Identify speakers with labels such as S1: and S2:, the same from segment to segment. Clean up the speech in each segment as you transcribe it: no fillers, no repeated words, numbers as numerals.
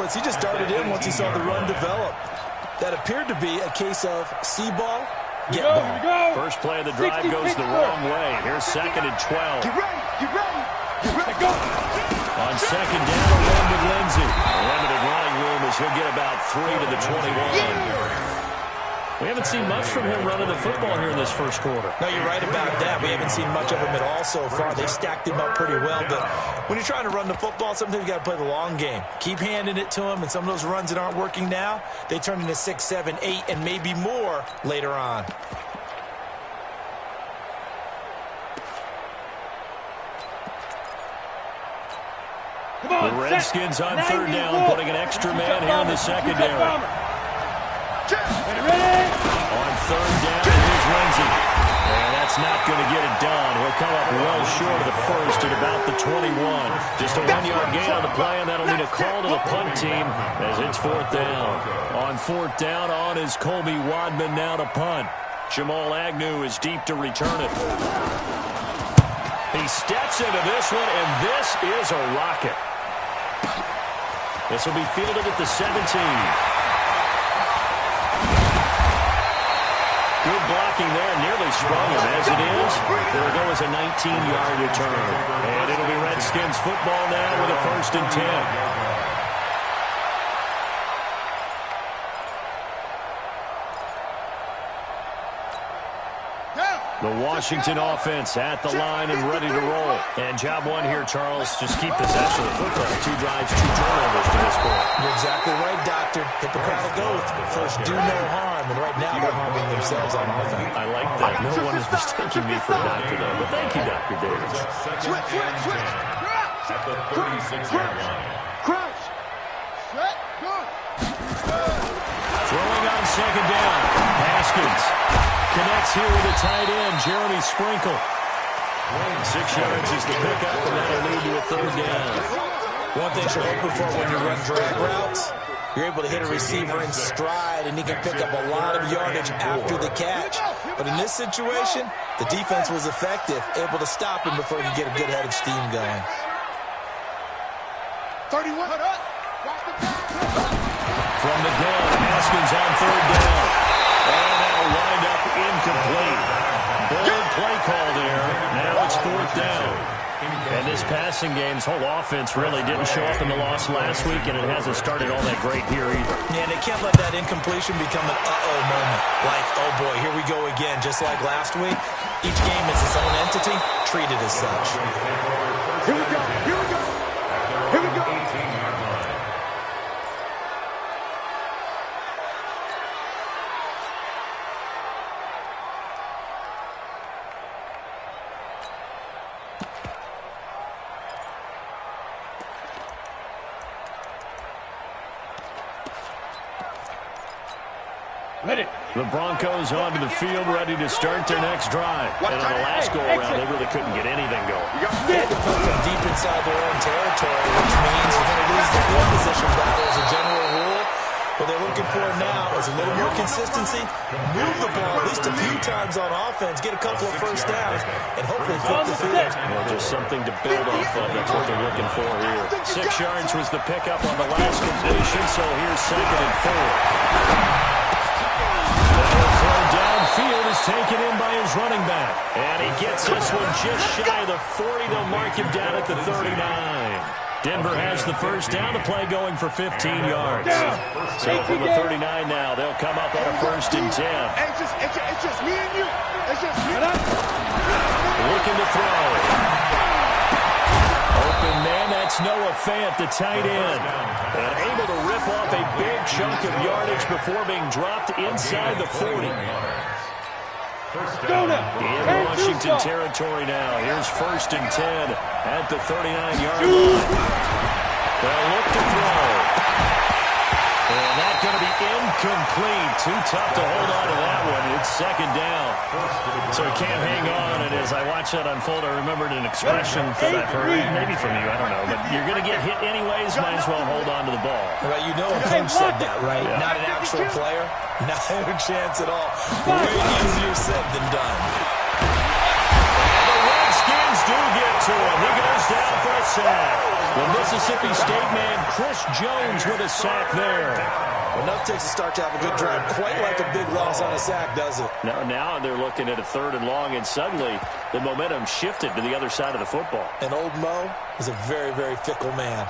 S1: blitz. He just darted in once he saw the run develop. That appeared to be a case of see ball, get ball.
S2: First play of the drive goes the wrong way. Here's 2nd and 12.
S3: Get ready. Get ready. Get ready. Go.
S2: On 2nd down, a run with Lindsey. Limited running room as he'll get about 3 to the 21. We haven't seen much from him running the football here in this first quarter.
S1: No, you're right about that. We haven't seen much of him at all so far. They stacked him up pretty well, but when you're trying to run the football, sometimes you got to play the long game. Keep handing it to him, and some of those runs that aren't working now, they turn into 6, 7, 8, and maybe more later on.
S2: The Redskins on 3rd down, putting an extra man here in the secondary. On 3rd down, here's Lindsey. And that's not going to get it done. He'll come up well short of the first at about the 21. Just a 1-yard gain on the play, and that'll mean a call to the punt team as it's 4th down. On 4th down, on is Colby Wadman now to punt. Jamal Agnew is deep to return it. He steps into this one, and this is a rocket. This will be fielded at the 17. Good blocking there, nearly sprung him. As it is, there goes a 19-yard return. And it'll be Redskins football now with a 1st and 10. The Washington offense at the line and ready to roll. And job one here, Charles, just keep possession of the football. 2 drives, 2 turnovers to this point.
S1: You're exactly right, Doctor. Hippocratic oath. First, do no harm. And right now, they're harming themselves on offense.
S2: I like that. No one is mistaking me for a doctor, though. But thank you, Dr. Davis.
S3: Switch.
S4: At the 36-yard line.
S3: Crouch. Set. Good.
S2: Throwing on 2nd down. Haskins connects here with a tight end, Jeremy Sprinkle. 6 yards is the pickup, and that'll lead to a 3rd down.
S1: One thing you're hoping for when you run drag routes, you're able to hit a receiver in stride, and he can pick up a lot of yardage after the catch. But in this situation, the defense was effective, able to stop him before he could get a good head of steam going.
S3: 31.
S2: From the gun, Haskins on 3rd down. And that'll wind up incomplete. Bold play call there. Now it's 4th down. And this passing game's whole offense really didn't show up in the loss last week, and it hasn't started all that great here either.
S1: Yeah, they can't let that incompletion become an uh-oh moment. Like, oh boy, here we go again. Just like last week, each game is its own entity, treated as such.
S3: Here we go. Here we go. Here we go.
S2: The Broncos onto the field, ready to start their next drive. And on the last go-around, they really couldn't get anything going.
S1: They had to put them deep inside their own territory, which means you're going to lose the field position battle as a general rule. What they're looking for now is a little more consistency, move the ball at least a few times on offense, get a couple of first downs, and hopefully flip the field.
S2: Well, just something to build off of. That's what they're looking for here. 6 yards was the pickup on the last completion, so here's 2nd and 4. Downfield is taken in by his running back. And he gets this one just shy of the 40. They'll mark him down at the 39. Denver has the first down. The play going for 15 yards. So from the 39 now, they'll come up on a 1st and 10.
S3: It's just me and you. It's just me.
S2: Looking to throw. Open man, that's Noah Fant, the tight end. And able to rip off a big chunk of yardage before being dropped inside the 40. In Washington territory now. Here's 1st and 10 at the 39-yard line. They'll look to throw. And that's going to be incomplete. Too tough to hold on to that one. It's 2nd down. So he can't hang on. And as I watch that unfold, I remembered an expression that I've heard, maybe from you, I don't know. But you're going to get hit anyways, might as well hold on to the ball.
S1: Well, you know a coach said that, right? Yeah. Not an actual player. Not a chance at all. Way easier said than done.
S2: And the Redskins do get to him. He goes down for a sack. The Mississippi State man, Chris Jones, with a sack there.
S1: Enough takes to start to have a good drive. Quite like a big loss on a sack, does it?
S2: Now they're looking at a 3rd and long, and suddenly the momentum shifted to the other side of the football.
S1: And old Mo is a very, very fickle man.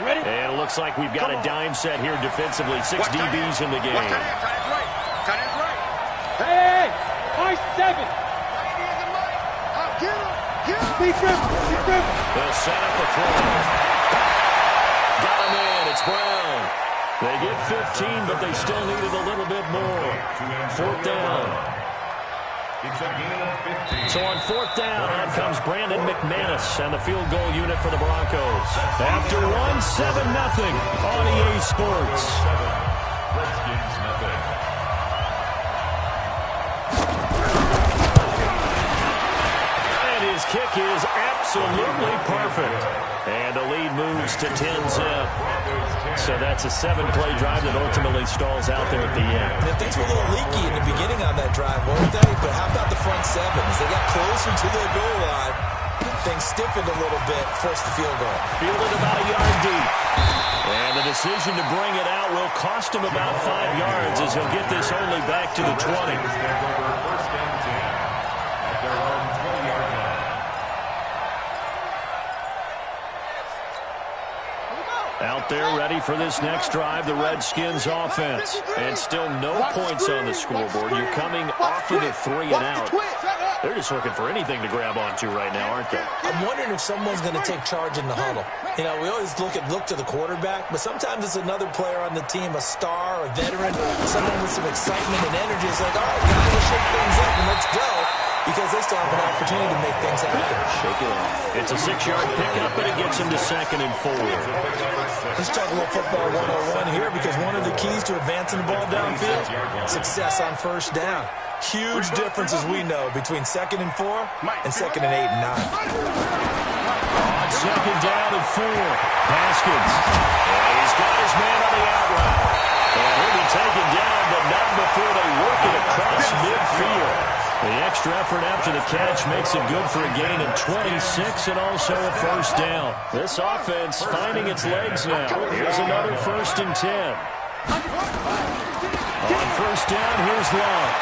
S3: Ready?
S2: And it looks like we've got a dime set here defensively. 6 DBs in the game.
S3: Tight end's right. Tight end's right. Hey! High 7. Get him. Be driven.
S2: They'll set up a throw. Got him in. It's Brown. They get 15, but they still needed a little bit more. 4th down.
S4: It's a gain of 15.
S2: So on 4th down, out comes Brandon McManus and the field goal unit for the Broncos. After 1, 7-0 on EA Sports.
S4: Redskins nothing.
S2: And his kick is absolutely perfect. And the lead moves to 10-zip. So that's a 7-play drive that ultimately stalls out there at the end.
S1: And things were a little leaky in the beginning on that drive, weren't they? But how about the front 7? As they got closer to the goal line, things stiffened a little bit, forced the field goal.
S2: Fielded about a yard deep. And the decision to bring it out will cost him about 5 yards as he'll get this only back to the 20.
S4: First and 10 at their own 20-yard line.
S2: Out there ready for this next drive, the Redskins offense. And still no points on the scoreboard. You're coming off of the 3 and out. They're just looking for anything to grab onto right now, aren't they?
S1: I'm wondering if someone's going to take charge in the huddle. You know, we always look to the quarterback, but sometimes it's another player on the team, a star, a veteran, someone with some excitement and energy. It's like, all right, guys, let's shake things up and let's go. Because they still have an opportunity to make things happen.
S2: Shake it off. It's a 6-yard pickup, and it gets him to 2nd and 4.
S1: Let's talk a little football 101 here, because one of the keys to advancing the ball downfield, success on 1st down. Huge difference, as we know, between 2nd and 4 and 2nd and 8 and 9.
S2: On 2nd down and 4, Haskins. And he's got his man on the out route. And he'll be taken down, but not before they work it across midfield. The extra effort after the catch makes it good for a gain of 26 and also a 1st down. This offense finding its legs now. Here's another 1st and 10. On 1st down, here's Love.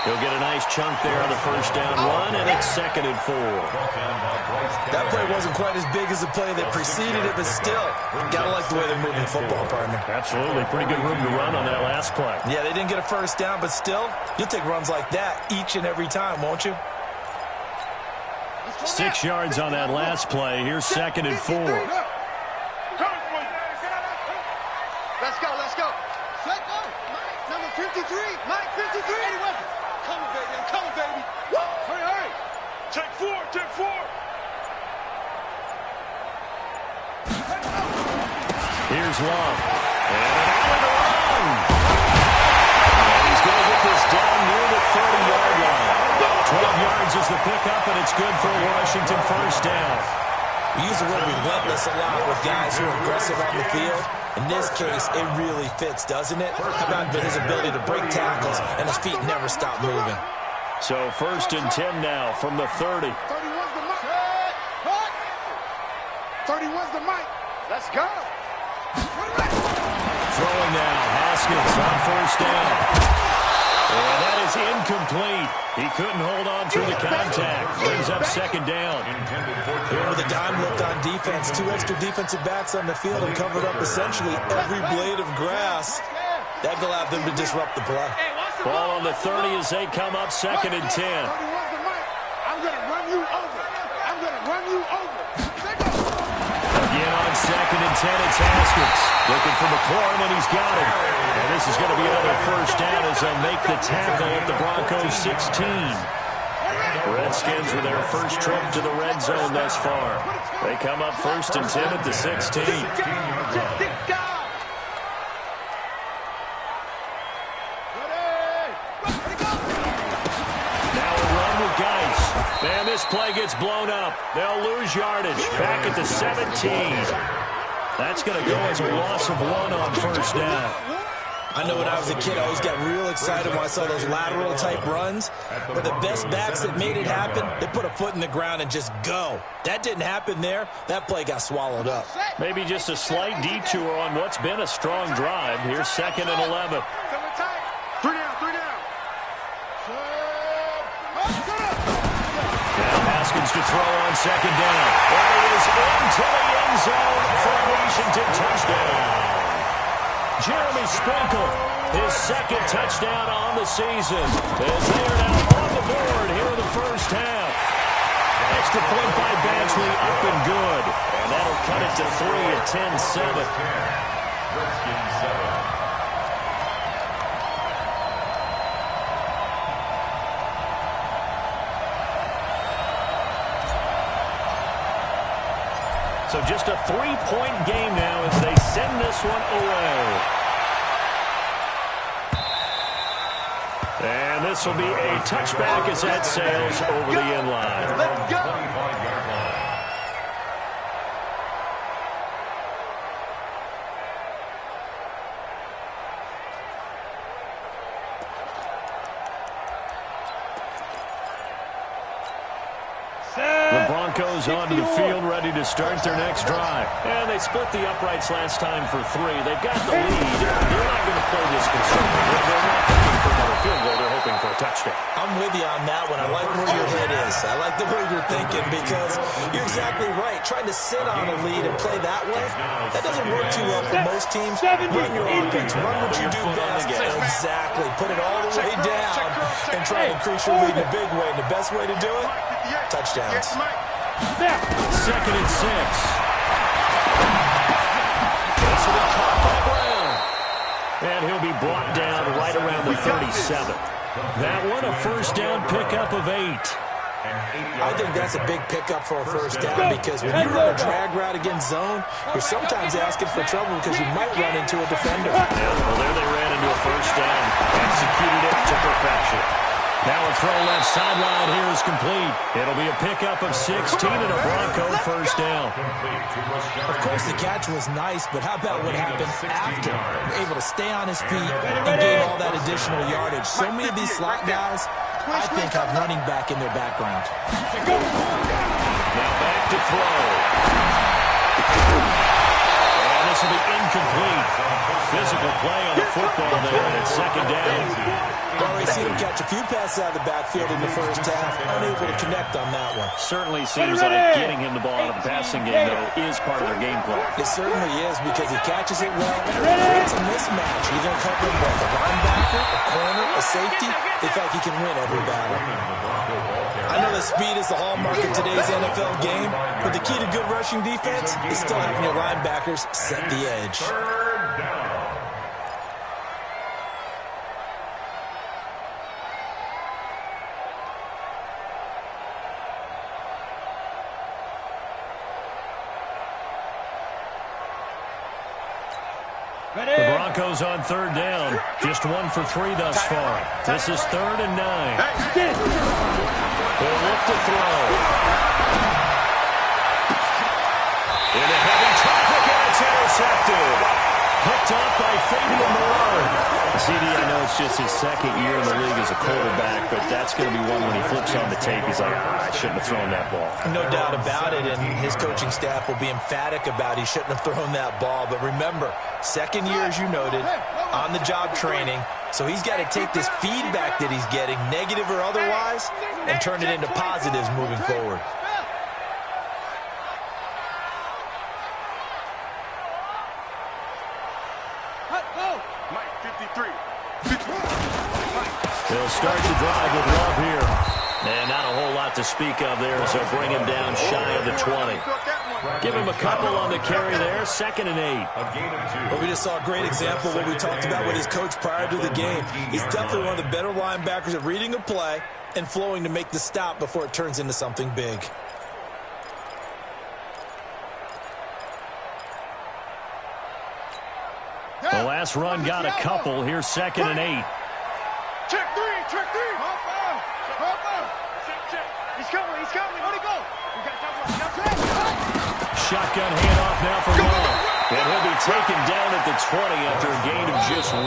S2: He'll get a nice chunk there on the 1st down run, and it's 2nd and 4.
S1: That play wasn't quite as big as the play that preceded it, but still, gotta like the way they're moving the football, partner.
S2: Absolutely. Pretty good room to run on that last play.
S1: Yeah, they didn't get a 1st down, but still, you'll take runs like that each and every time, won't you?
S2: 6 yards on that last play. Here's 2nd and 4.
S3: Let's go. Set up. Number 53. Mike 53. I'm coming, baby. Woo! Hurry. Take 4.
S2: Here's Love. And on the run. And he's going to get this down near the 30-yard line. 12 yards is the pickup, and it's good for a Washington 1st down.
S1: We use the word relentless a lot with guys who are aggressive on the field. In this case, it really fits, doesn't it? How about his ability to break tackles and his feet never stop moving?
S2: So 1st and 10 now from the 30.
S3: 31's the mic. 31's the mic. Let's go.
S2: Throwing now, Haskins on 1st down. And that is incomplete. He couldn't hold on through the contact. Brings up 2nd down.
S1: Here with a dime look on defense, 2 extra defensive backs on the field and covered up essentially every blade of grass. That will allow them to disrupt the play.
S2: Ball on the 30 as they come up 2nd and 10.
S3: 31's the mic. I'm going to run you over.
S2: Again on 2nd and 10, it's Haskins. Looking for McLaurin, and he's got him. And this is going to be another 1st down as they'll make the tackle at the Broncos 16. Redskins with their first trip to the red zone thus far. They come up 1st and 10 at the 16. Now a run with Geis. And this play gets blown up. They'll lose yardage. Back at the 17. That's going to go as a loss of 1 on 1st down.
S1: I know when I was a kid, I always got real excited when I saw those lateral-type runs. But the best backs that made it happen, they put a foot in the ground and just go. That didn't happen there. That play got swallowed up.
S2: Maybe just a slight detour on what's been a strong drive. Here's 2nd and 11.
S3: Three down.
S2: Now Haskins to throw on 2nd down. And he is into the end zone for a Washington touchdown. Jeremy Sprinkle, his 2nd touchdown on the season, as they are now on the board here in the first half. Extra point by Badgley, up and good. And that'll cut it to 3 at 10-7.
S4: Redskins 7.
S2: So just a 3-point game now as they send this one away. And this will be a touchback as that sails over the end line.
S3: Let's go.
S4: 25-yard line.
S2: The Broncos onto the field, ready to start their next drive. And they split the uprights last time for 3. They've got the lead. They're not going to play this conservative. They're not hoping for another field goal. They're hoping for a touchdown.
S1: I'm with you on that one. I like where your head is. I like the way you're thinking because you're exactly right. Trying to sit on a lead and play that way, that doesn't work too well for most teams. Run your offense. Run what you do best. Exactly. Put it all the way down and try to increase your lead in a big way. And the best way to do it, touchdowns.
S2: 2nd and 6. This will be caught by Brown. And he'll be brought down right around the 37. That one, a first down pickup of 8.
S1: I think that's a big pickup for a first down because when you run a drag route against zone, you're sometimes asking for trouble because you might run into a defender.
S2: Yeah, well, there they ran into a first down. Executed it to perfection. Now a throw left sideline here is complete. It'll be a pickup of 16 and a Bronco first down.
S1: Of course, the catch was nice, but how about what happened after? Able to stay on his feet and gain all that additional yardage. So many of these slot guys, I think, have running back in their background.
S2: Now back to throw. And this will be incomplete. Physical play on the football there, and it's 2nd down.
S1: Already seen him catch a few passes out of the backfield in the first half. Unable to connect on that one.
S2: Certainly seems like getting him the ball out of the passing game, though, is part of their game plan.
S1: It certainly is because he catches it well. It's a mismatch. He's going to cover him both a linebacker, a corner, a safety. They feel like he can win every battle. I know that speed is the hallmark of today's NFL game, but the key to good rushing defense is still having your linebackers set the edge.
S4: Third down.
S2: The Broncos on 3rd down. Just 1 for 3 thus far. This is 3rd and 9. They'll look to throw. Into heavy traffic, and it's intercepted. Picked up by Fabian Moreau. CD, I know it's just his 2nd year in the league as a quarterback, but that's going to be one when he flips on the tape. He's like, I shouldn't have thrown that ball.
S1: No doubt about it, and his coaching staff will be emphatic about he shouldn't have thrown that ball. But remember, 2nd year, as you noted, on-the-job training. So he's got to take this feedback that he's getting, negative or otherwise, and turn it into positives moving forward.
S2: They'll start the drive with Love here. And not a whole lot to speak of there as they'll bring him down shy of the 20. Give him a couple on the carry there, 2nd and 8.
S1: Well, we just saw a great example of what we talked about with his coach prior to the game. He's definitely one of the better linebackers at reading a play and flowing to make the stop before it turns into something big.
S2: The last run got a couple. Here's 2nd and 8.
S3: Check 3. He's coming. Where'd he go?
S2: Shotgun handoff now for Love. And he'll be taken down at the 20 after a gain of just 1.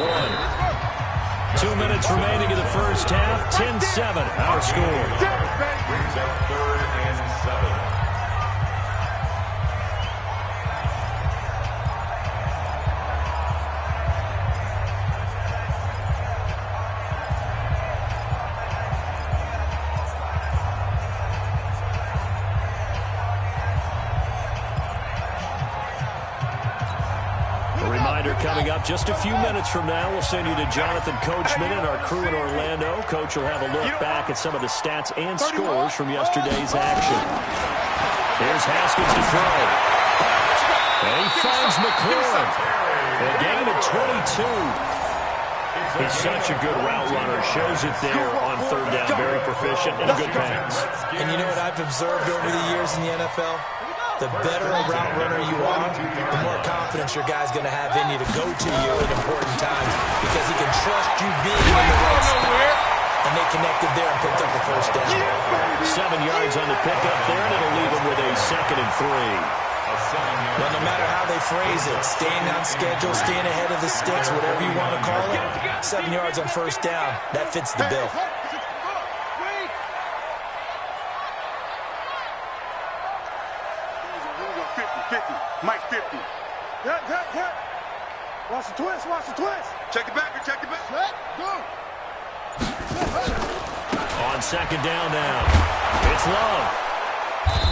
S2: 2 minutes remaining in the first half. 10-7, our score.
S4: Brings up 3rd and 7.
S2: Coming up just a few minutes from now, we'll send you to Jonathan Coachman and our crew in Orlando. Coach will have a look back at some of the stats and scores from yesterday's action. Here's Haskins to throw. And he finds McLaurin. A gain of 22. He's such a good route runner. Shows it there on 3rd down. Very proficient and a good pass.
S1: And you know what I've observed over the years in the NFL? The better a route runner you are, the more confidence your guy's going to have in you to go to you at important times because he can trust you being in the right spot. And they connected there and picked up the first down.
S2: 7 yards on the pickup there, and it'll leave him with a 2nd and 3.
S1: Well, no matter how they phrase it, staying on schedule, staying ahead of the sticks, whatever you want to call it, 7 yards on first down, that fits the bill.
S3: Mike 50. Watch the twist, watch the twist. Check it back, check it back. Go.
S2: On 2nd down now, it's Love.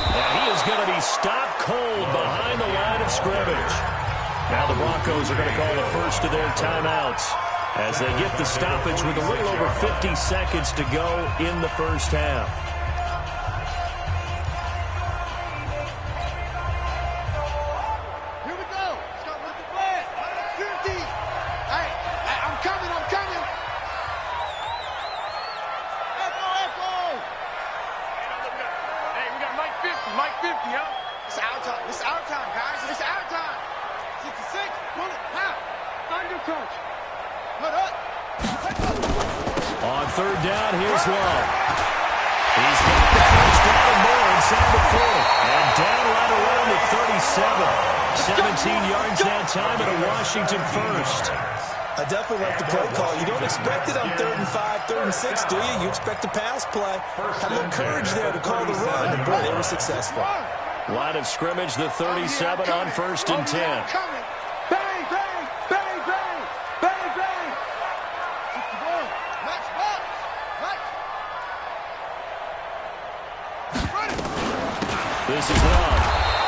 S2: And he is going to be stopped cold behind the line of scrimmage. Now the Broncos are going to call the first of their timeouts as they get the stoppage with a little over 50 seconds to go in the first half. On 3rd down, here's Love. He's got the first down and more inside the 40. And down right around the 37. 17 yards that time and a Washington first.
S1: I definitely like the play call. You don't expect it on 3rd and 5, 3rd and 6, do you? You expect a pass play. Had a little courage there to call the run, and boy, they were successful.
S2: Line of scrimmage, the 37 on 1st and 10.
S3: Bang, bang, bang, bang, bang, bang.
S2: This is Love.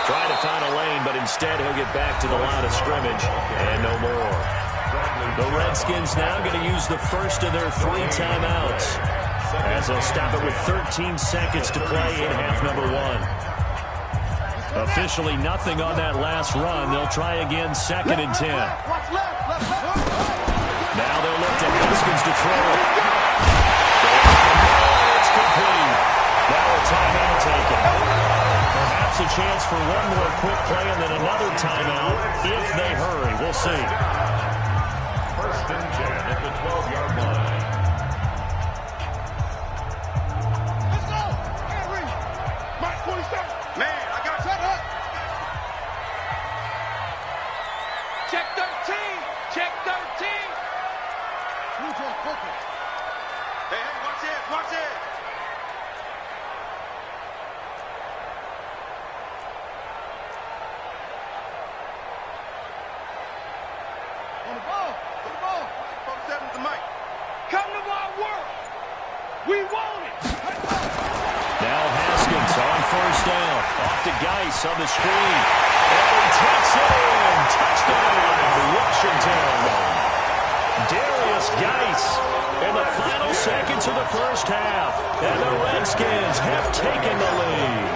S2: Trying to find a lane, but instead he'll get back to the line of scrimmage and no more. The Redskins now going to use the first of their 3 timeouts as they'll stop it with 13 seconds to play in half number 1. Officially nothing on that last run. They'll try again 2nd and 10. Now they'll look to Haskins to throw. It's complete. Now a timeout taken. Perhaps a chance for one more quick play and then another timeout if they hurry. We'll see.
S4: 1st and 10 at the 12-yard line.
S3: Let's go. Henry. Mike 27. Man, I got set up. Check 13. Check 13. Hey, watch it. Watch it. On the ball. To the ball. 47 to Mike. Come to my work. We want it.
S2: Now Haskins on 1st down. Off to Geis on the screen. And he takes it in. Touchdown, Washington. Darius Geis in the final seconds of the first half. And the Redskins have taken the lead.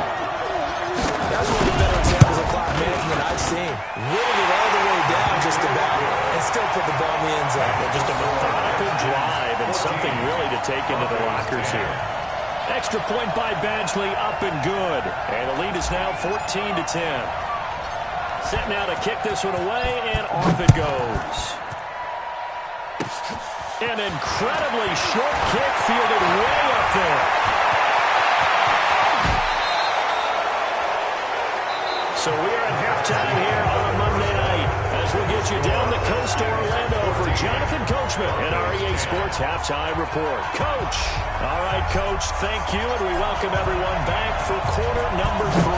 S1: That's one of the better examples of clock management I've seen. Whittled it all the way down just about and still put the ball in the end zone.
S2: Just a methodical drive and something really to take into the lockers here. Extra point by Badgley, up and good. And the lead is now 14-10. Set now to kick this one away, and off it goes. An incredibly short kick fielded way up there. So we are at halftime here on Monday night. coast to Orlando for Jonathan Coachman at our EA Sports Halftime Report. Coach. All right, Coach, thank you, and we welcome everyone back for quarter number 3.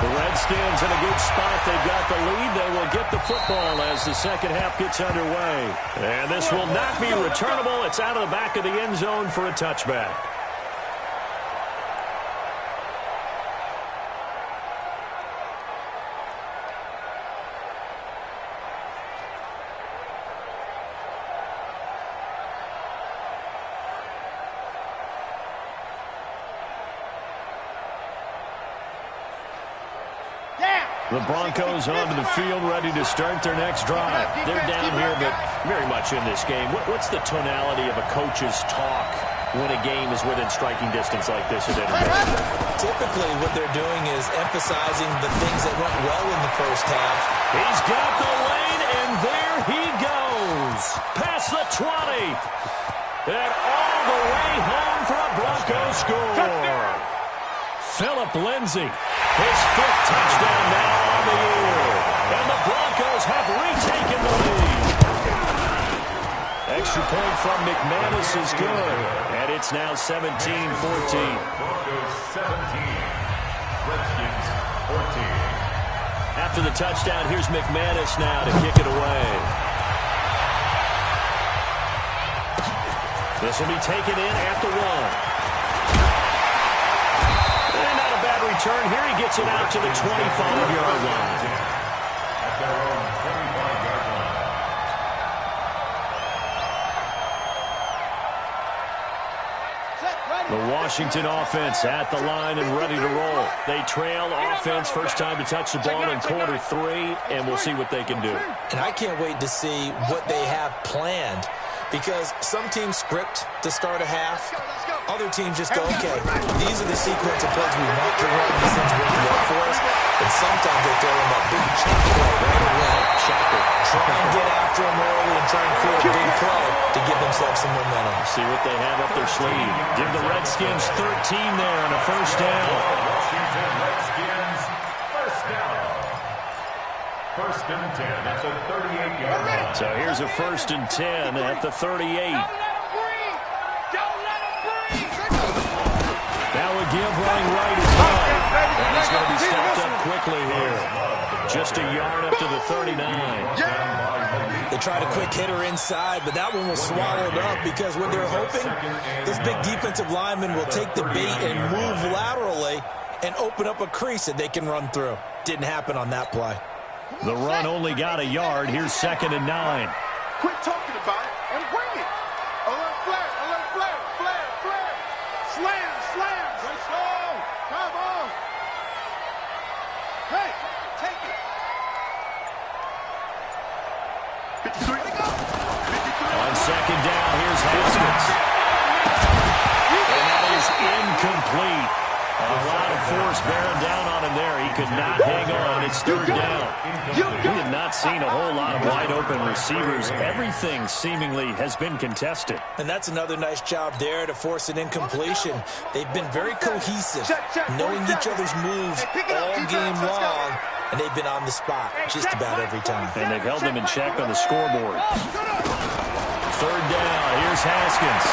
S2: The Redskins in a good spot. They've got the lead. They will get the football as the second half gets underway. And this will not be returnable. It's out of the back of the end zone for a touchback. The Broncos onto the field, ready to start their next drive. They're down here, but very much in this game. What's the tonality of a coach's talk when a game is within striking distance like this at any rate?
S1: Typically, what they're doing is emphasizing the things that went well in the first half.
S2: He's got the lane, and there he goes. Past the 20. And all the way home for a Broncos score. Philip Lindsay, his 5th touchdown now on the year. And the Broncos have retaken the lead. Extra point from McManus is good. And it's now 17-14.
S4: Broncos 17, Redskins 14.
S2: After the touchdown, here's McManus now to kick it away. This will be taken in at the 1. Return here, he gets it out to the 25-yard line.
S4: At their own 25-yard line.
S2: The Washington offense at the line and ready to roll. They trail offense, first time to touch the ball in quarter 3, and we'll see what they can do.
S1: And I can't wait to see what they have planned, because some teams script to start a half. Other teams just go, okay, these are the sequence of plays we want to run. These things work well for us. And sometimes they throw in that big chunk play right away. Shocker. Try and get after them early and try and create a big play to give themselves some momentum.
S2: See what they have up their sleeve. Give the Redskins 13 there on a first down.
S4: Washington Redskins, first down. First and 10 at the 38-yard line.
S2: So here's a first and 10 at the 38. Give running right is high. And he's going to be stepped up quickly here. Just a yard up to the 39.
S1: They tried a quick hitter inside, but that one was swallowed up because what they're hoping, this big defensive lineman will take the bait and move laterally and open up a crease that they can run through. Didn't happen on that play.
S2: The run only got a yard. Here's 2nd and 9.
S3: Quit talking about it and bring it. Alert flare, alert flare, flare, flare. Slam, slam. Let's go. Come on. Hey, take it. 53.
S2: On 2nd down, here's Haskins. And that is incomplete. A lot of force bearing down on him there. He could not hang on. It's 3rd down. We have not seen a whole lot of wide-open receivers. Everything seemingly has been contested.
S1: And that's another nice job there to force an incompletion. They've been very cohesive, knowing each other's moves all game long, and they've been on the spot just about every time.
S2: And they've held them in check on the scoreboard. 3rd down. Here's Haskins.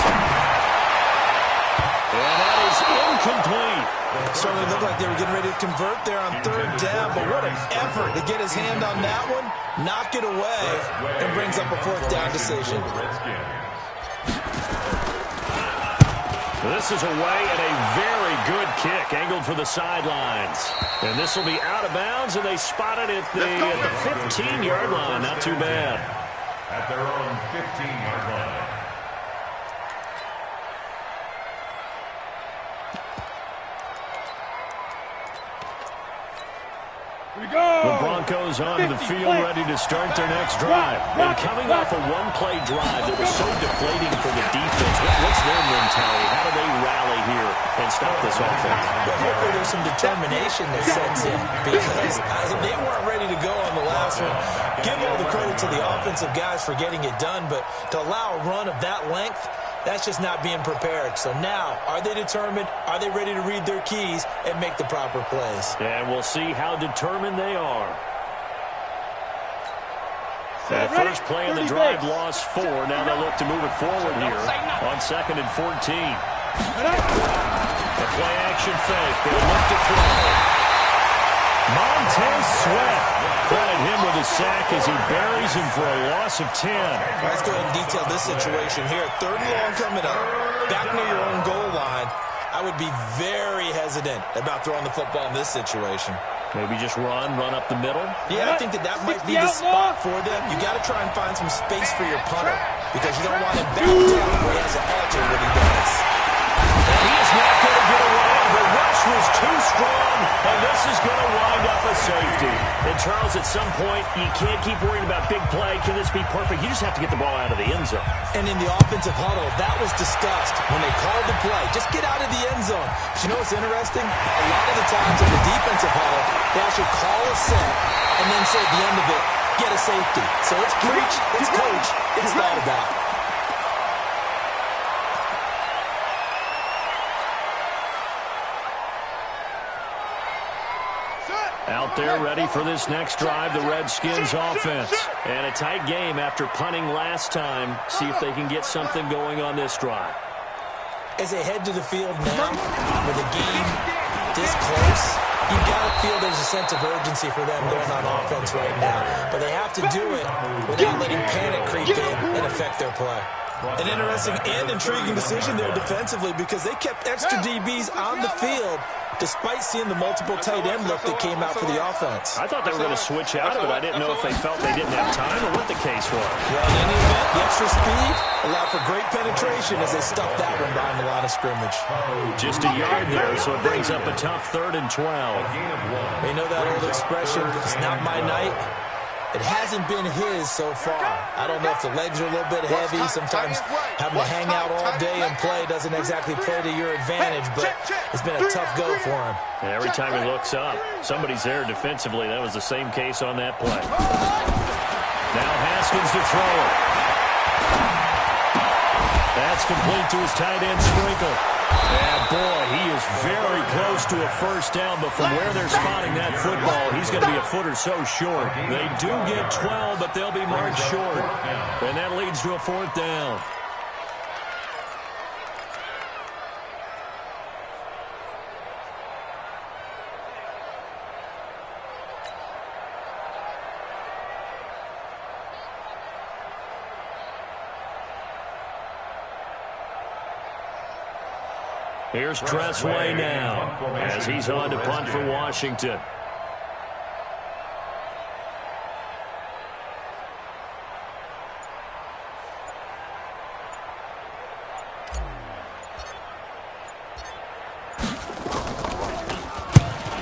S2: And that is incomplete.
S1: Certainly looked like they were getting ready to convert there on 3rd down, but what an effort to get his hand on that one, knock it away, and brings up a 4th down decision.
S2: This is away and a very good kick, angled for the sidelines. And this will be out of bounds, and they spot it at the 15-yard line. Not too bad.
S4: At their own 15-yard line.
S2: The Broncos onto the field, ready to start their next drive. And coming off a one-play drive that was so deflating for the defense, what's their mentality? How do they rally here and stop this offense?
S1: Well, hopefully there's some determination that sets in, because they weren't ready to go on the last one. Give all the credit to the offensive guys for getting it done, but to allow a run of that length, that's just not being prepared. So now, are they determined? Are they ready to read their keys and make the proper plays?
S2: And we'll see how determined they are. That first play in the drive lost 4. Now they look to move it forward here on 2nd and 14. The play action fake. They look to throw. Montez Sweat. Credit him with a sack as he buries him for a loss of 10.
S1: Let's go ahead and detail this situation here. 3rd and long coming up. Back near your own goal line. I would be very hesitant about throwing the football in this situation.
S2: Maybe just run up the middle?
S1: Yeah, I think that might be the spot for them. You got to try and find some space for your punter because you don't want him back down where he has to alter what he does.
S2: And he is not going to get away. The rush was too strong, and this is going to wind up a safety. And, Charles, at some point, you can't keep worrying about big play. Can this be perfect? You just have to get the ball out of the end zone.
S1: And in the offensive huddle, that was discussed when they called the play. Just get out of the end zone. But you know what's interesting? A lot of the times in the defensive huddle, they actually call a set and then say at the end of it, get a safety. So it's preach, it's coach, it's thought about.
S2: Out there ready for this next drive, the Redskins offense. And a tight game after punting last time. See if they can get something going on this drive.
S1: As they head to the field now, with a game this close, you've got to feel there's a sense of urgency for them going on offense right now. But they have to do it without letting panic creep in and affect their play. An interesting and intriguing decision there defensively because they kept extra DBs on the field despite seeing the multiple tight end look that came out for the offense.
S2: I thought they were going to switch out of it. I didn't know if they felt they didn't have time or what the case was.
S1: Well, in any event, the extra speed allowed for great penetration as they stuffed that one behind the line of scrimmage.
S2: Just a yard there, so it brings up a tough 3rd and 12.
S1: You know that old expression, it's not my night? It hasn't been his so far. I don't know if the legs are a little bit heavy. Sometimes having to hang out all day and play doesn't exactly play to your advantage, but it's been a tough go for him.
S2: And every time he looks up, somebody's there defensively. That was the same case on that play. Now Haskins to throw it. That's complete to his tight end, Sprinkle. And boy, he is very close to a first down, but from where they're spotting that football, he's going to be a foot or so short. They do get 12, but they'll be marked short. And that leads to a 4th down. Here's Tressway now as he's on to punt for Washington.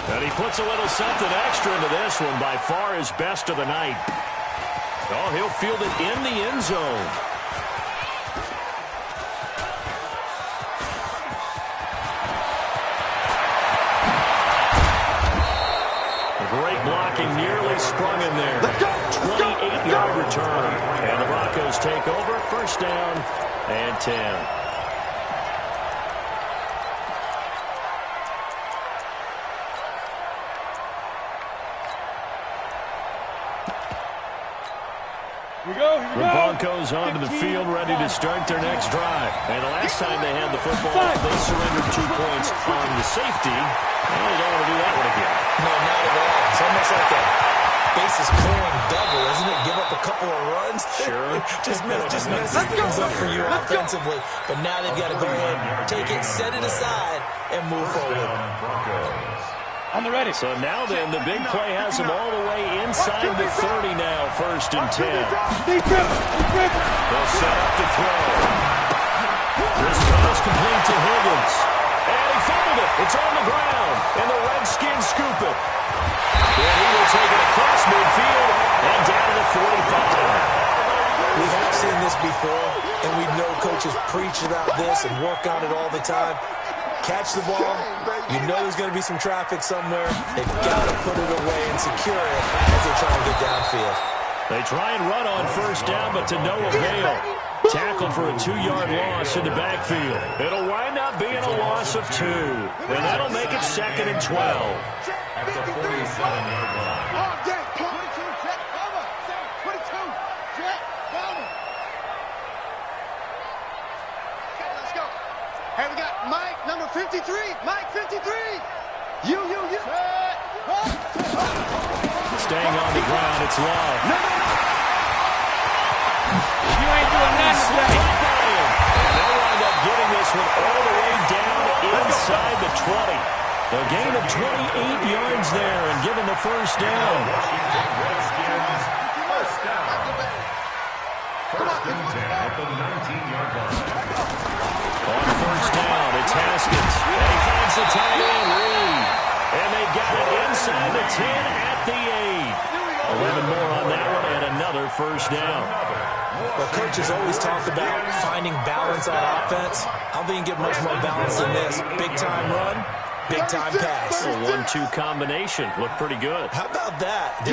S2: And he puts a little something extra into this one, by far his best of the night. Oh, he'll field it in the end zone. Great blocking, nearly sprung him there. 28-yard return. And the Broncos take over, 1st down and 10. The Broncos onto the field, ready to start their next drive. And the last time they had the football, they surrendered 2 points on the safety. And they don't want to do that one again.
S1: No, not at all. It's almost like a bases clearing double, isn't it? Give up a couple of runs.
S2: Sure.
S1: just messes things up for you offensively. But now they've got to go ahead, take it, set it aside, and move forward.
S5: On the ready.
S2: So now then, the big play has them all the way inside the 30 now, 1st and 10. They'll set up to throw. This pass complete to Higgins. And he fumbled it. It's on the ground. And the Redskins scoop it. And he will take it across midfield and down to the 45.
S1: We have seen this before, and we know coaches preach about this and work on it all the time. Catch the ball, you know there's going to be some traffic somewhere. They've got to put it away and secure it as they try and get downfield.
S2: They try and run on 1st down, but to no avail. Tackled for a 2-yard loss in the backfield. It'll wind up being a loss of 2. And that'll make it 2nd and 12.
S3: At the 47-yard line. 53. Mike 53. You.
S2: Staying on the ground, it's Love.
S5: You ain't doing nothing today.
S2: And they'll wind up getting this one all the way down inside the 20. A gain of 28 yards there and given the first down.
S4: Redskins, first down. First and 10 at the 19-yard line.
S2: On first down, it's Haskins. And he finds the tight end, Reed. And they got it inside the 10 at the 8. 11 more on that one and another first down.
S1: Well, coaches always talk about finding balance on offense. I don't think you can get much more balance than this. Big-time run, big-time pass.
S2: A 1-2 combination. Looked pretty good.
S1: How about that?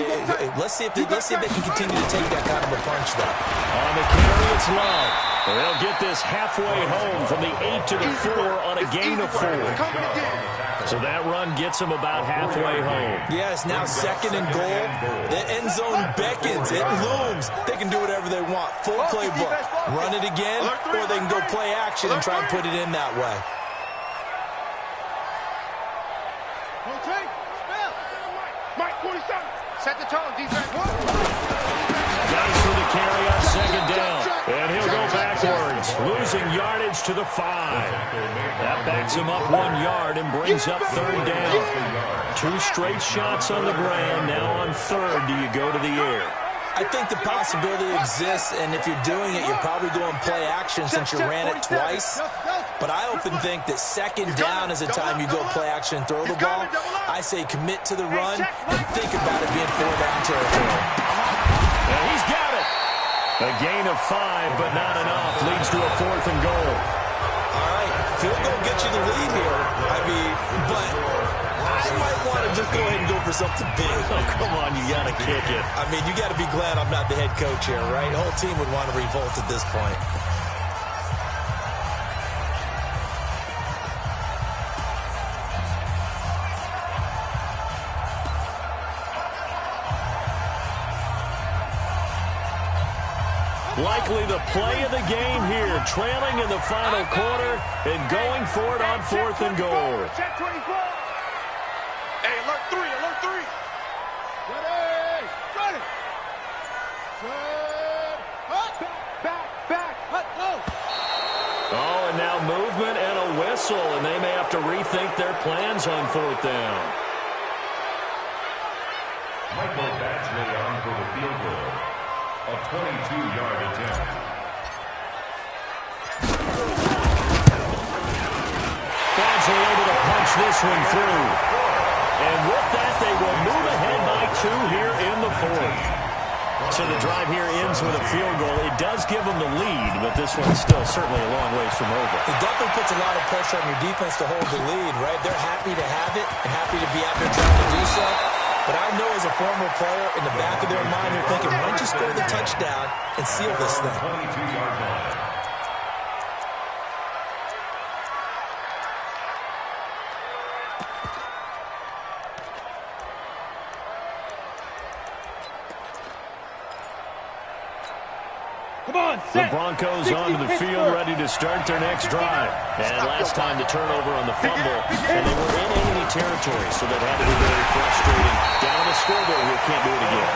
S1: Let's see if they can continue to take that kind of a punch, though.
S2: On the carry, it's Love. They'll get this halfway home from the 8 to the 4 on a gain of 4. So that run gets them about halfway home.
S1: Yeah, it's now second and goal. The end zone beckons. It looms. They can do whatever they want. Full playbook. Run it again, or they can go play action and try and put it in that way.
S3: Mike 47. Set the tone, defense.
S2: Nice for the carry on second down. And he'll go backwards, losing yardage to the 5. That backs him up 1 yard and brings up third down. 2 straight shots on the ground. Now on third, do you go to the air?
S1: I think the possibility exists, and if you're doing it, you're probably going play action since you ran it twice. But I often think that second down is a time you go play action and throw the ball. I say commit to the run and think about it being 4-down territory.
S2: And he's got it. A gain of 5, but not enough. Leads to a 4th and goal.
S1: All right, field goal get you the lead here. I mean, but I might want to just go ahead and go for something big.
S2: Oh, come on, you got to kick it.
S1: I mean, you got to be glad I'm not the head coach here, right? The whole team would want to revolt at this point.
S2: Likely the play of the game here, trailing in the final quarter and going for it on 4th and goal.
S3: Check 24. Hey, alert 3, alert 3. Ready, ready. Back, go.
S2: Oh, and now movement and a whistle, and they may have to rethink their plans on 4th down.
S4: Michael Badgley on for the field goal. A 22-yard attempt.
S2: Badgley able to punch this one through. And with that, they will move ahead by 2 here in the 4th. So the drive here ends with a field goal. It does give them the lead, but this one's still certainly a long ways from over.
S1: It definitely puts a lot of pressure on your defense to hold the lead, right? They're happy to have it and happy to be out there trying to do so. But I know as a former player, in the back of their mind, they're thinking, why don't you score the touchdown and seal this thing?
S4: 22-yard line.
S2: The Broncos onto the field, ready to start their next drive. And last time the turnover on the fumble, and they were in enemy territory, so that had to be very frustrating. Down on the scoreboard here, can't do it again.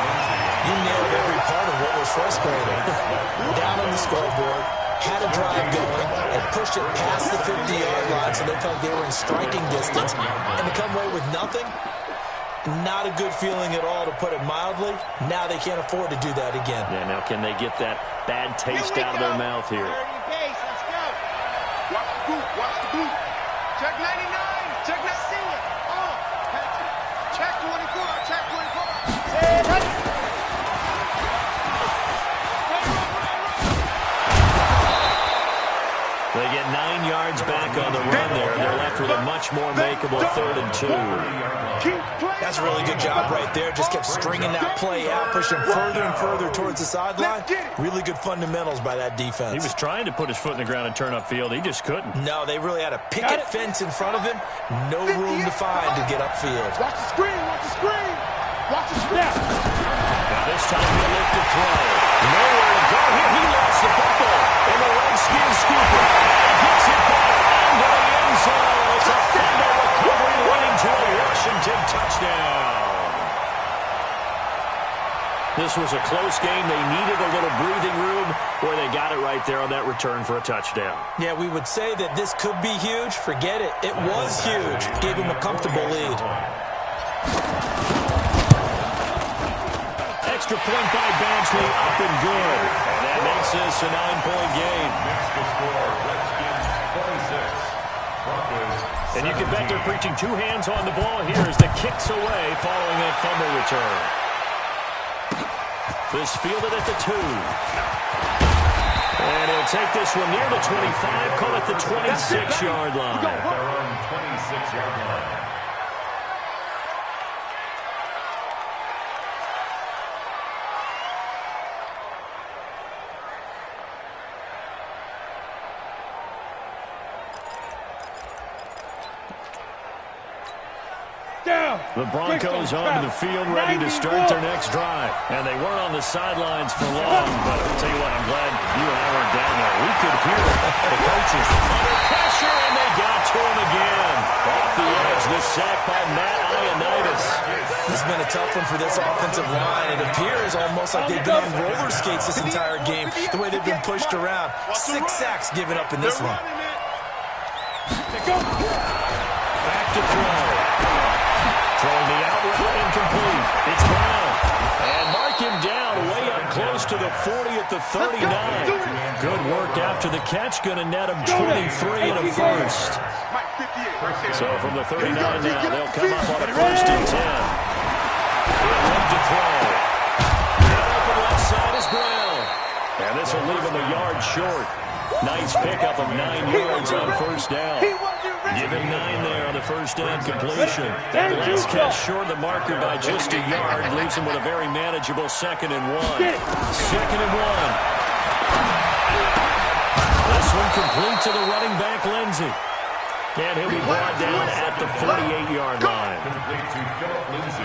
S1: You nailed every part of what was frustrating. Down on the scoreboard, had a drive going, and pushed it past the 50-yard line, so they felt they were in striking distance. And to come away with nothing, not a good feeling at all, to put it mildly. Now they can't afford to do that again.
S2: Yeah, now can they get that bad taste out of their mouth here?
S3: Pace, let's go. Watch the boot, watch the boot. Check 99, check 19. Check 24, check 24.
S2: They get 9 yards back on the run there, and they're left with a much more makeable 3rd and 2.
S1: That's a really good job right there. Just kept stringing that play out, pushing further and further towards the sideline. Really good fundamentals by that defense.
S2: He was trying to put his foot in the ground and turn upfield. He just couldn't.
S1: No, they really had a picket fence in front of him. No room to find to get upfield.
S3: Watch the screen, watch the screen. Watch the snap.
S2: Now this time he'll look to throw. Nowhere to go here. He lost the football. And the Redskins scoop it. And gets it back into the end zone. It's a this was a close game. They needed a little breathing room, where they got it right there on that return for a touchdown.
S1: Yeah, we would say that this could be huge. Forget it. It was huge. Gave him a comfortable lead.
S2: Extra point by Badgley, up and good. And that makes this a 9-point game.
S4: Next to score, Redskins 26. Broncos.
S2: And you can bet they're preaching two hands on the ball here as the kick's away following that fumble return. This fielded at the 2. And he'll take this one near the 25, call it the 26-yard line.
S4: At their own 26-yard line.
S2: The Broncos onto the field, ready to start their next drive. And they weren't on the sidelines for long, but I'll tell you what, I'm glad you and I weren't down there. We could hear the coaches under pressure, and they got to him again. Off the edge, this sack by Matt Ioannidis.
S1: This has been a tough one for this offensive line. It appears almost like they've been on roller skates this entire game, the way they've been pushed around. 6 sacks given up in this one.
S2: Back to throw. Throwing the out route incomplete. It's Brown. And mark him down way up close to the 40 at the 39. Good work after the catch. Going to net him 23 and a first. So from the 39 now, they'll come up on a 1st and 10. Left to throw. Right up the left side is Brown. And this will leave him a yard short. Nice pickup of 9 yards on 1st down. Give him 9 there on the 1st down completion. That last catch short of the marker by just a yard leaves him with a very manageable 2nd and 1. 2nd and 1. This one complete to the running back, Lindsey. And he'll be brought down at the 48-yard line.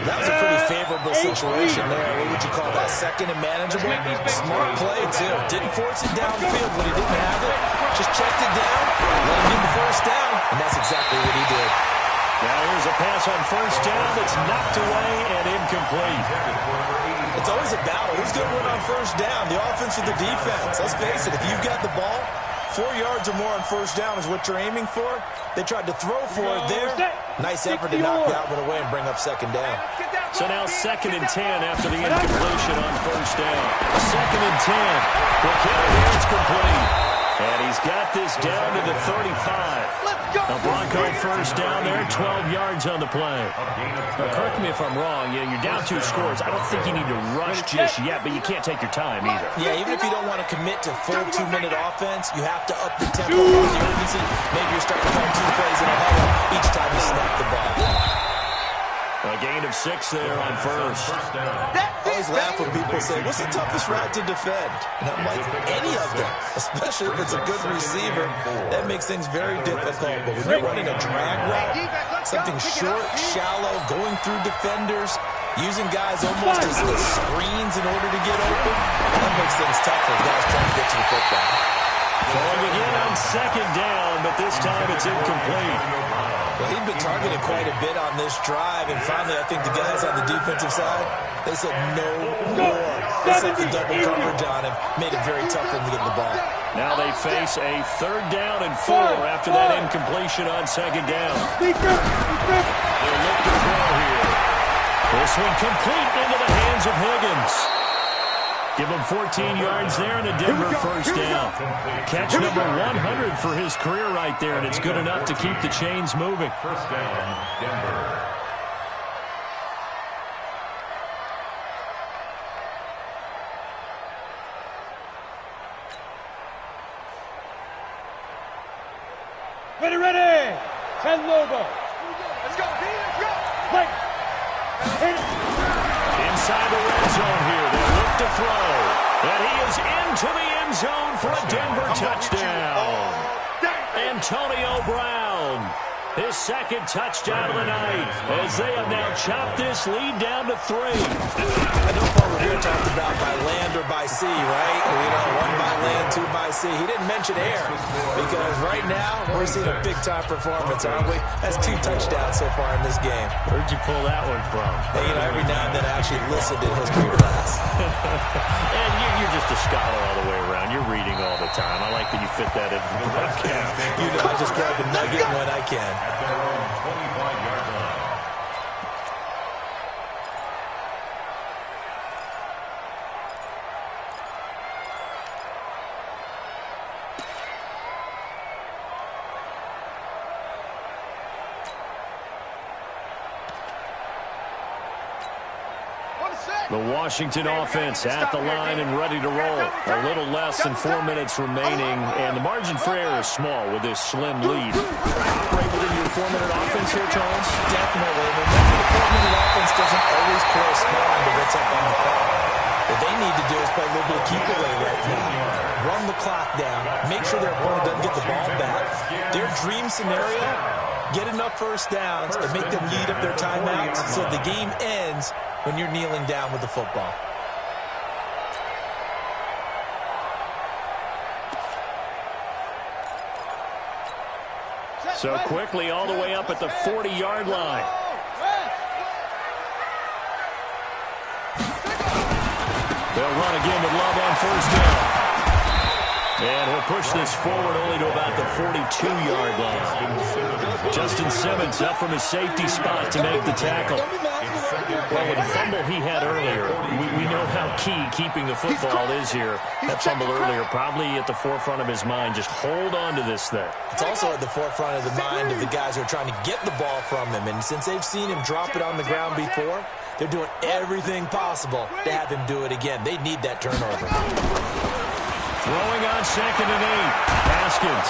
S1: That was a pretty favorable situation there. What would you call that? 2nd and manageable? Smart play, too. Didn't force it downfield when he didn't have it. Just checked it down, let him get the 1st down, and that's exactly what he did.
S2: Now here's a pass on 1st down that's knocked away and incomplete.
S1: It's always a battle. Who's going to win on 1st down? The offense or the defense? Let's face it, if you've got the ball, 4 yards or more on 1st down is what you're aiming for. They tried to throw for it there. Nice effort to knock that one away and bring up 2nd down.
S2: So now 2nd and 10 after the incompletion on 1st down. 2nd and 10. Well, it's complete. And he's got this down to the 35. A Bronco 1st down there, 12 yards on the play. Now, correct me if I'm wrong. You're down 2 scores. I don't think you need to rush just yet, but you can't take your time either.
S1: Yeah, even if you don't want to commit to full 2-minute offense, you have to up the tempo of the urgency. Maybe you're starting to call 2 plays in a huddle each time you snap the ball.
S2: A gain of 6 there on 1st.
S1: I always laugh when people say, what's the toughest route to defend? And I'm like, any of them, especially if it's a good receiver. That makes things very difficult. But when you're running a drag route, something short, shallow, going through defenders, using guys almost as screens in order to get open, that makes things tough for guys trying to get to the football.
S2: Throwing again on 2nd down, but this time it's incomplete.
S1: Well, he'd been targeted quite a bit on this drive, and finally I think the guys on the defensive side, they said no more. They set the double coverage on him, made it very tough for him to get the ball.
S2: Now they face a 3rd down and 4 after that incompletion on 2nd down. They'll look to throw here. This one complete into the hands of Higgins. Give him 14 yards there and a Denver 1st down. Catch number 100 for his career right there, and it's good enough to keep the chains moving.
S4: 1st down, Denver.
S5: Ready. 10 Lobo.
S3: Let's go, D, let's go.
S5: Mike. Hit it.
S2: Inside the red zone here. They look to throw. And he is into the end zone for a Denver touchdown. Antonio Brown, his 2nd touchdown of the night, as they have now chopped this lead down to 3.
S1: I know Paul Revere talked about by land or by sea, right? Or, 1 by land, 2 by see, he didn't mention air because right now we're seeing a big-time performance, aren't we? That's 2 touchdowns so far in this game.
S2: Where'd you pull that one from?
S1: Hey, you know, every now and then I actually listened in history class.
S2: And you're just a scholar all the way around. You're reading all the time. I like that you fit that in the broadcast.
S1: You know, I just grab a nugget when I can.
S4: At their own 25-yard line.
S2: The Washington offense at the line and ready to roll. A little less than 4 minutes remaining, and the margin for error is small with this slim lead. Operate within your 4-minute offense here, Charles?
S1: Definitely. Remember, the 4-minute offense doesn't always correspond to what's up on the clock. What they need to do is play a little bit of keep away right now. Run the clock down. Make sure their opponent doesn't get the ball back. Their dream scenario, get enough first downs and make them lead up their timeouts so the game ends when you're kneeling down with the football.
S2: So quickly all the way up at the 40-yard line. They'll run again with Love on first down. And he'll push this forward only to about the 42-yard line. Justin Simmons up from his safety spot to make the tackle. Well, with the fumble he had earlier, we know how key keeping the football is here. That fumble earlier probably at the forefront of his mind. Just hold on to this thing.
S1: It's also at the forefront of the mind of the guys who are trying to get the ball from him. And since they've seen him drop it on the ground before, they're doing everything possible to have him do it again. They need that turnover.
S2: Throwing on 2nd and 8. Haskins.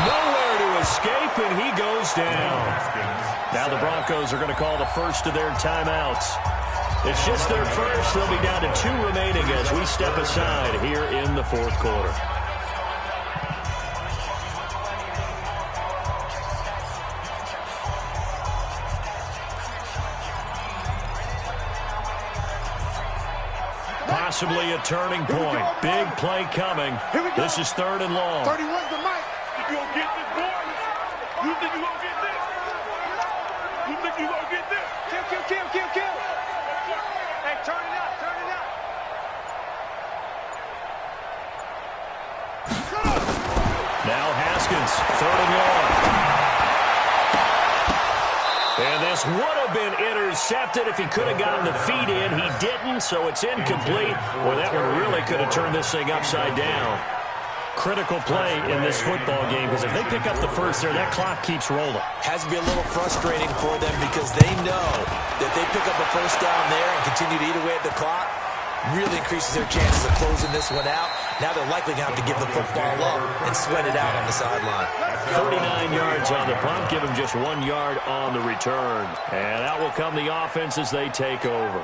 S2: Nowhere to escape, and he goes down. Now the Broncos are going to call the first of their timeouts. It's just their first. They'll be down to 2 remaining as we step aside here in the 4th quarter. Possibly a turning point. Big play coming. This is 3rd and long.
S3: 31's the mic. You gonna get this, boy? You think you gonna get this? You think you gonna get this? Kill. Hey, turn it up.
S2: Now Haskins, 3rd and long. And this would have been intercepted if he could have gotten the feet in. He didn't, so it's incomplete. Boy, that one really could have turned this thing upside down. Critical play in this football game, because if they pick up the first there, that clock keeps rolling.
S1: Has to be a little frustrating for them because they know that they pick up a first down there and continue to eat away at the clock, really increases their chances of closing this one out. Now they're likely going to have to give the football up and sweat it out on the sideline.
S2: 39 yards on the punt, give him just 1 yard on the return. And out will come the offense as they take over.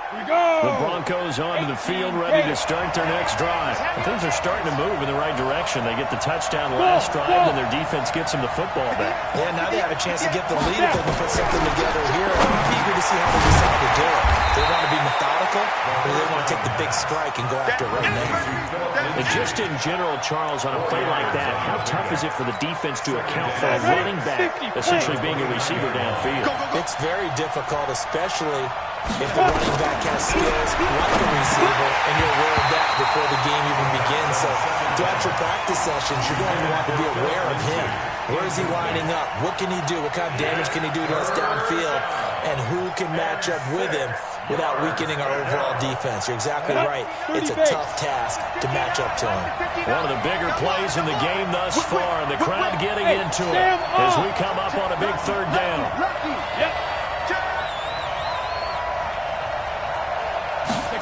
S2: The Broncos onto the field, ready to start their next drive. And things are starting to move in the right direction. They get the touchdown last drive, and their defense gets them the football back.
S1: Yeah, now they have a chance to get the lead if they can put something together here. I'm eager to see how they decide to do it. They want to be methodical, or they want to take the big strike and go after it right now.
S2: And just in general, Charles, on a play like that, how tough is it for the defense to account for a running back essentially being a receiver downfield?
S1: It's very difficult, especially if the running back has skills like a receiver, and you're aware of that before the game even begins. So throughout your practice sessions, you're going to want to be aware of him. Where is he lining up? What can he do? What kind of damage can he do to us downfield? And who can match up with him without weakening our overall defense? You're exactly right. It's a tough task to match up to him.
S2: One of the bigger plays in the game thus far, and the crowd getting into it as we come up on a big 3rd down.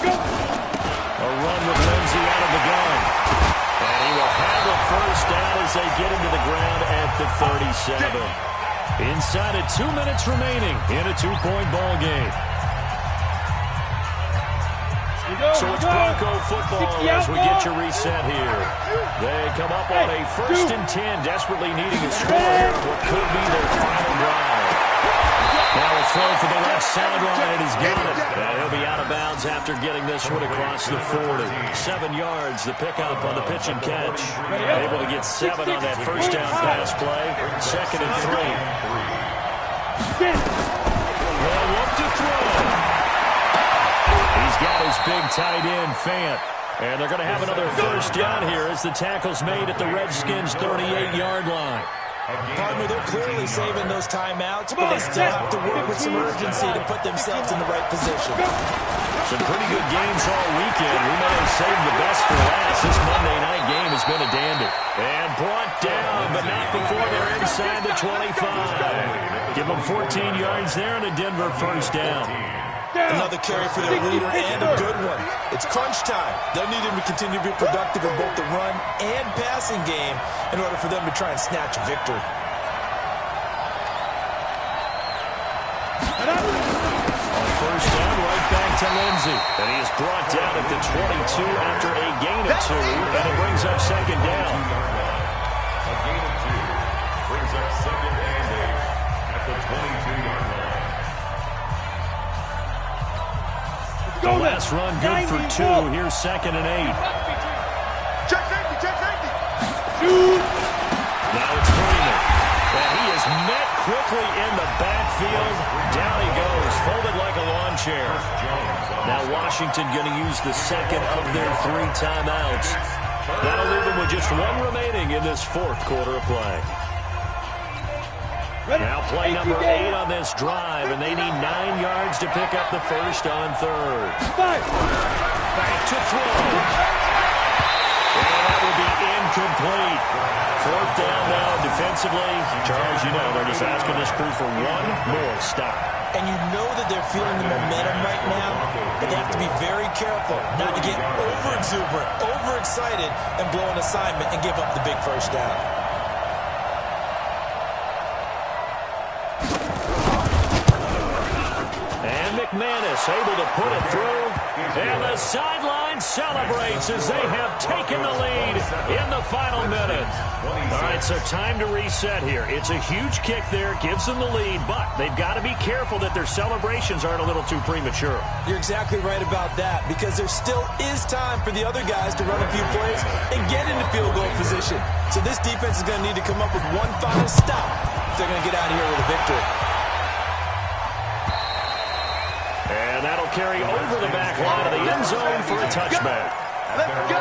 S2: A run with Lindsey out of the gun. And he will have the first down as they get him to the ground at the 37. Inside of 2 minutes remaining in a 2-point ball game. So it's Bronco football as we get your reset here. They come up on a 1st and 10, desperately needing a score here on what could be their final drive. Now a throw for the left sideline, and he's got it. And he'll be out of bounds after getting this one across the 40. 7 yards, the pickup on the pitch and catch. Able to get 7 on that first down pass play. 2nd and 3. They'll look to throw. He's got his big tight end, Fant. And they're going to have another first down here as the tackle's made at the Redskins' 38-yard line.
S1: Partner, they're clearly saving those timeouts, but they still have to work with some urgency to put themselves in the right position.
S2: Some pretty good games all weekend. We may have saved the best for last. This Monday night game has been a dandy. And brought down, but not before they're inside the 25. Give them 14 yards there and a Denver first down.
S1: Another carry for their leader and a good one. It's crunch time. They'll need him to continue to be productive in both the run and passing game in order for them to try and snatch a victory.
S2: On first down, right back to Lindsey. And he is brought down at the 22 after a gain of 2, and it brings up 2nd down.
S4: A gain of 2 brings up 2nd and 8 at the 22-yard line.
S2: The last run good for 2. Here's 2nd and 8.
S3: Check safety, check safety.
S2: Now it's Freeman. And he is met quickly in the backfield. Down he goes, folded like a lawn chair. Now Washington going to use the 2nd of their 3 timeouts. That'll leave them with just 1 remaining in this 4th quarter of play. Now play number 8 on this drive, and they need 9 yards to pick up the first on 3rd. Back to throw. And that will be incomplete. 4th down now defensively. Charles, you know, they're just asking this crew for 1 more stop.
S1: And you know that they're feeling the momentum right now, but they have to be very careful not to get over-exuberant, overexcited, and blow an assignment and give up the big first down.
S2: McManus able to put it through, and the sideline celebrates as they have taken the lead in the final minute. All right, so time to reset here. It's a huge kick there, gives them the lead, but they've got to be careful that their celebrations aren't a little too premature.
S1: You're exactly right about that, because there still is time for the other guys to run a few plays and get into field goal position. So this defense is going to need to come up with one final stop if they're going to get out of here with a victory.
S2: And that'll carry over the back line of the end zone for a touchback.
S3: Let's go.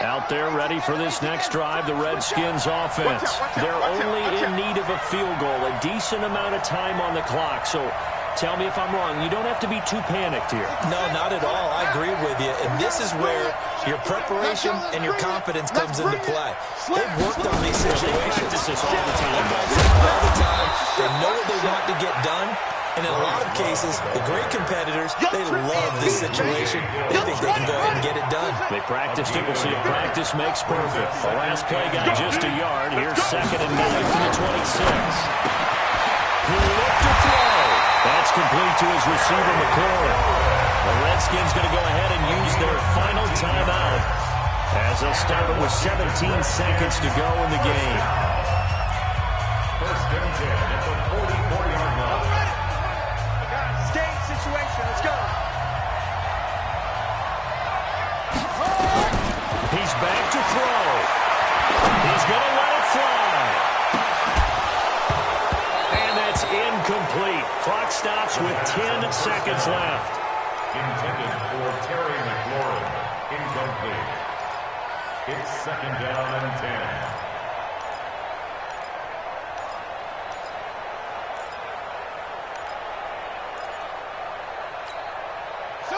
S2: Out there ready for this next drive, the Redskins offense. They're only in need of a field goal, a decent amount of time on the clock. So tell me if I'm wrong. You don't have to be too panicked here.
S1: No, not at all. I agree with you. And this is where your preparation and your confidence comes into play. They've worked on these situations.
S2: This is all the time.
S1: All the time. They know what they want to get done. And in a lot of cases, the great competitors, they love this situation. They think they can go ahead and get it done.
S2: They practiced it. We'll see if practice makes perfect. The last play got just a yard. Here's 2nd and 9 from the 26. Who looked to throw. That's complete to his receiver, McCord. The Redskins going to go ahead and use their final timeout as they'll start it with 17 seconds to go in the game.
S4: First and 10 at the 44-yard line.
S3: Game situation. Let's go.
S2: He's back to throw. He's going to let it fly. And that's incomplete. Clock stops with 10 seconds left.
S4: Intended for Terry McLaurin. Incomplete. It's 2nd down and 10.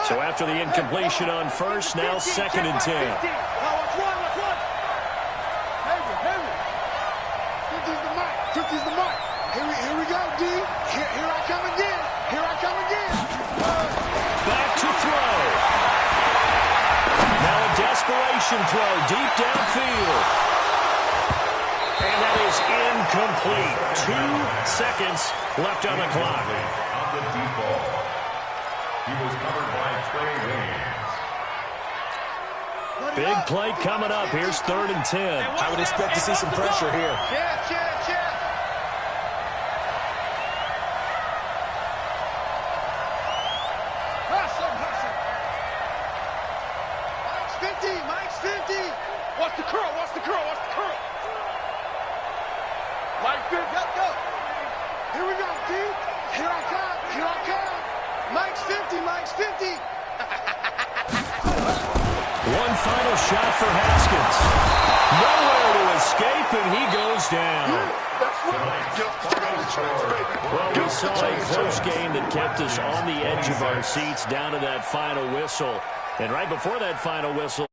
S2: So after the incompletion on first, now 2nd and 10.
S3: Watch one. Tookie's the mic. Tookie's the mic. Here we go, D. Here I come again. Here I come again.
S2: Back to throw. Now a desperation throw deep downfield. And that is incomplete. 2 seconds left on the clock.
S4: On the deep ball. He was covered by Trey Williams.
S2: Big play coming up. Here's 3rd and 10.
S1: I would expect to see some pressure here.
S3: Check. curl, watch the curl, watch the curl. Mike 50, go. Here we go, D. Here I come, here I come. Mike's 50, Mike's 50.
S2: One final shot for Haskins. Nowhere to escape, and he goes down. Well, we saw a close game that kept us on the edge of our seats down to that final whistle. And right before that final whistle,